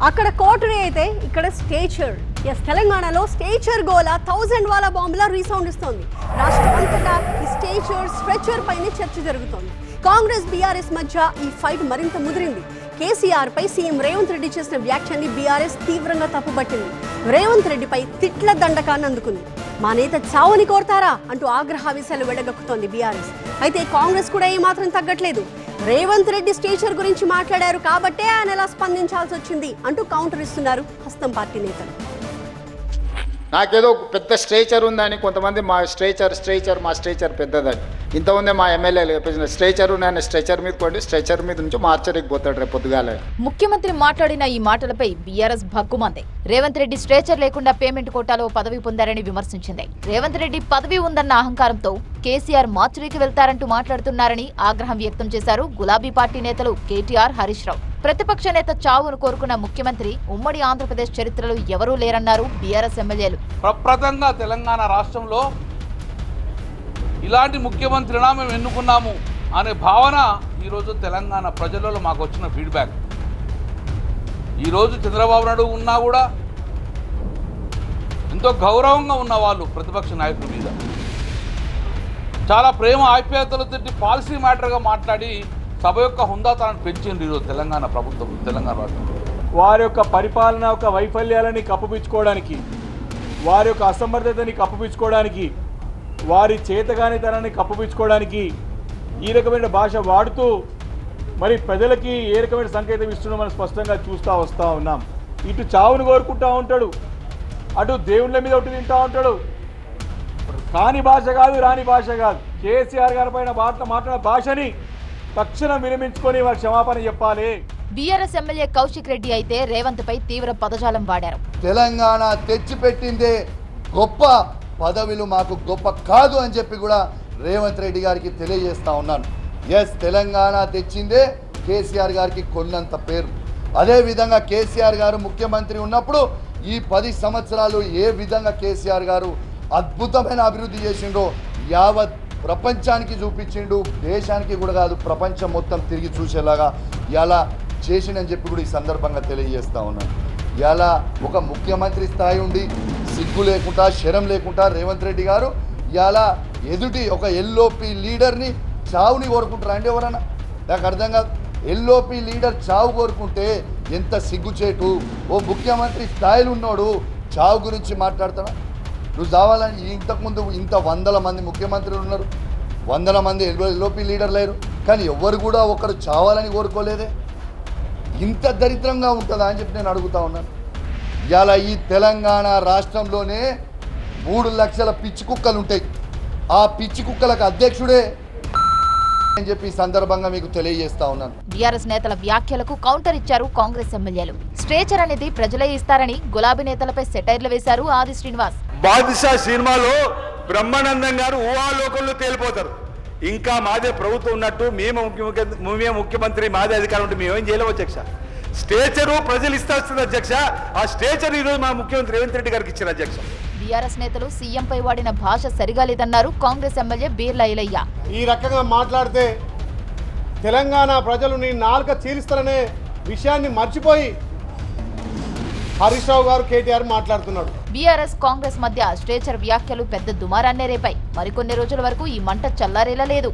అక్కడ కోటరీ అయితే ఇక్కడ స్టేచర్. తెలంగాణలో స్టేచర్ గోల 1000 వాల బాంబులా రీసౌండ్ ఇస్తోంది. రాష్ట్రమంతటా ఈ స్టేచర్ స్ట్రెచర్ పైన చర్చ జరుగుతోంది. కాంగ్రెస్ బీఆర్ఎస్ మధ్య ఈ ఫైట్ మరింత ముదిరింది. కేసీఆర్ పై సీఎం రేవంత్ రెడ్డి చేసిన వ్యాఖ్యని బీఆర్ఎస్ తీవ్రంగా తప్పుపట్టింది. రేవంత్ రెడ్డిపై తిట్ల దండకాన్ని అందుకుంది. మా నేత చావుని కోరతారా అంటూ ఆగ్రహావేశాలు వెడగక్కుతోంది బీఆర్ఎస్. అయితే కాంగ్రెస్ కూడా ఏమాత్రం తగ్గట్లేదు. రేవంత్ రెడ్డి స్టేచర్ గురించి మాట్లాడారు కాబట్టే ఆయన ఎలా స్పందించాల్సి వచ్చింది అంటూ కౌంటర్ ఇస్తున్నారు హస్తం పార్టీ నేతలు. నాకేదో పెద్ద స్ట్రేచర్ ఉందని కొంతమంది మా స్ట్రేచర్ పెద్దదని ఇంతమంది మా ఎమ్మెల్యేలు చెప్పేసిన స్ట్రేచర్ నేను స్ట్రెచర్ మీద కొండి స్ట్రెచర్ మీద నుంచి మార్చరికి పోతాడు రేపు పొద్దుగాలే. ముఖ్యమంత్రి మాట్లాడిన ఈ మాటలపై బీఆర్ఎస్ భగ్గుమంది. రేవంత్ రెడ్డి స్ట్రేచర్ లేకుండా పేమెంట్ కోటాలో పదవి పొందారని విమర్శించింది. రేవంత్ రెడ్డి పదవి ఉందన్న అహంకారంతో కేసీఆర్ మార్చురీకి వెళ్తారంటూ మాట్లాడుతున్నారని ఆగ్రహం వ్యక్తం చేశారు గులాబీ పార్టీ నేతలు కేటీఆర్, హరీష్ రావు. ప్రతిపక్ష నేత చావును కోరుకున్న ముఖ్యమంత్రి ఉమ్మడి ఆంధ్రప్రదేశ్ చరిత్రలో ఎవరూ లేరన్నారు బీఆర్ఎస్ ఎమ్మెల్యేలు. ప్రప్రథంగా తెలంగాణ రాష్ట్రంలో ఇలాంటి ముఖ్యమంత్రినా మేము ఎన్నుకున్నాము అనే భావన ఈరోజు తెలంగాణ ప్రజలలో మాకు వచ్చిన ఫీడ్బ్యాక్. ఈరోజు చంద్రబాబు నాయుడు ఉన్నా కూడా ఎంతో గౌరవంగా ఉన్న వాళ్ళు ప్రతిపక్ష నాయకుల మీద చాలా ప్రేమ ఆప్యాయతలతో పాలసీ మ్యాటర్గా మాట్లాడి సభ యొక్క హుందాతనాన్ని పెంచింది ఈరోజు తెలంగాణ ప్రభుత్వం, తెలంగాణ రాష్ట్రంలో. వారి యొక్క పరిపాలన యొక్క వైఫల్యాలని కప్పిపుచ్చుకోవడానికి, వారి యొక్క అసమర్థతని కప్పిపుచ్చుకోవడానికి, వారి చేతగానితనాన్ని కప్పిపుచ్చుకోవడానికి ఈ రకమైన భాష వాడుతూ మరి ప్రజలకి ఏ రకమైన సంకేతం ఇస్తున్నాం మనం స్పష్టంగా వస్తూ ఉన్నాం. ఇటు చావును కోరుకుంటూ ఉంటాడు, అటు దేవుళ్ళ మీద ఒకటి తింటూ ఉంటాడు. కాని భాష కాదు, రాని భాష కాదు. కేసీఆర్ గారి పైన మాట్లాడిన భాషని తక్షణం విరమించుకొని వారి క్షమాపణ చెప్పాలి. బీఆర్ఎస్ ఎమ్మెల్యే కౌశిక్ రెడ్డి అయితే రేవంత్ పై తీవ్ర పదజాలం వాడారు. తెలంగాణ తెచ్చిపెట్టిందే గొప్ప, పదవులు మాకు గొప్ప కాదు అని చెప్పి కూడా రేవంత్ రెడ్డి గారికి తెలియజేస్తా ఉన్నాను. తెలంగాణ తెచ్చిందే కేసీఆర్ గారికి కొన్నంత పేరు. అదేవిధంగా కేసీఆర్ గారు ముఖ్యమంత్రి ఉన్నప్పుడు ఈ 10 సంవత్సరాలు ఏ విధంగా కేసీఆర్ గారు అద్భుతమైన అభివృద్ధి చేసిండో యావత్ ప్రపంచానికి చూపించిండు. దేశానికి కూడా కాదు, ప్రపంచం మొత్తం తిరిగి చూసేలాగా ఇలా చేసిండని చెప్పి కూడా ఈ సందర్భంగా తెలియజేస్తా ఉన్నాను. ఇలా ఒక ముఖ్యమంత్రి స్థాయి ఉండి సిగ్గు లేకుండా, శరం లేకుండా రేవంత్ రెడ్డి గారు ఇలా ఎదుటి ఒక ఎల్ఓపి లీడర్ని చావుని కోరుకుంటారా అండి ఎవరన్నా? నాకు అర్థం కాదు. ఎల్ఓపి లీడర్ చావు కోరుకుంటే ఎంత సిగ్గుచేటు. ఓ ముఖ్యమంత్రి స్థాయిలో ఉన్నోడు చావు గురించి మాట్లాడతాడా? నువ్వు చావాలని ఇంతకుముందు ఇంత 100 మంది ముఖ్యమంత్రులు ఉన్నారు, 100 మంది ఎల్ఓపి లీడర్ లేరు, కానీ ఎవరు కూడా ఒకరు చావాలని కోరుకోలేదే. ఇంత దరిద్రంగా ఉంటుందా అని చెప్పి నేను అడుగుతా ఉన్నాను. ఇలా ఈ తెలంగాణ రాష్ట్రంలోనే 3 లక్షల పిచ్చి కుక్కలు ఉంటాయి. ఆ పిచ్చి కుక్కలకు అధ్యక్షుడే అని చెప్పి ఈ సందర్భంగా మీకు తెలియజేస్తా ఉన్నాను. బీఆర్ఎస్ నేతల వ్యాఖ్యలకు కౌంటర్ ఇచ్చారు కాంగ్రెస్ ఎమ్మెల్యేలు. స్ట్రేచర్ అనేది ప్రజలే ఇస్తారని గులాబీ నేతలపై సెటైర్లు వేశారు ఆది శ్రీనివాస్. బాద్షా సినిమాలో బ్రహ్మానందం గారు ఊహాలోకంలో తేలిపోతారు. ఇంకా మాదే ప్రభుత్వం ఉన్నట్టు మేమే ముఖ్యమంత్రి, మాదే అధికారం ఉంటే మేమేం చేయలేము అధ్యక్ష. స్టేచరు ప్రజలు ఇస్తారు అధ్యక్ష. ఆ స్టేచర్ ఈరోజు మా ముఖ్యమంత్రి రేవంత్ రెడ్డి గారికి ఇచ్చారు అధ్యక్ష. బీఆర్ఎస్ నేతలు సీఎంపై వాడిన భాష సరిగా లేదన్నారు కాంగ్రెస్ ఎమ్మెల్యే బీర్ల ఐలయ్య. ఈ రకంగా మాట్లాడితే తెలంగాణ ప్రజలు నీ నాలుక చీలిస్తారనే విషయాన్ని మర్చిపోయి హరీష్ రావు గారు, కేటీఆర్ మాట్లాడుతున్నాడు. బీఆర్ఎస్ కాంగ్రెస్ మధ్య స్ట్రేచర్ వ్యాఖ్యలు పెద్ద దుమారాన్నే రేపాయి. మరికొన్ని రోజుల వరకు ఈ మంట చల్లారేలా లేదు.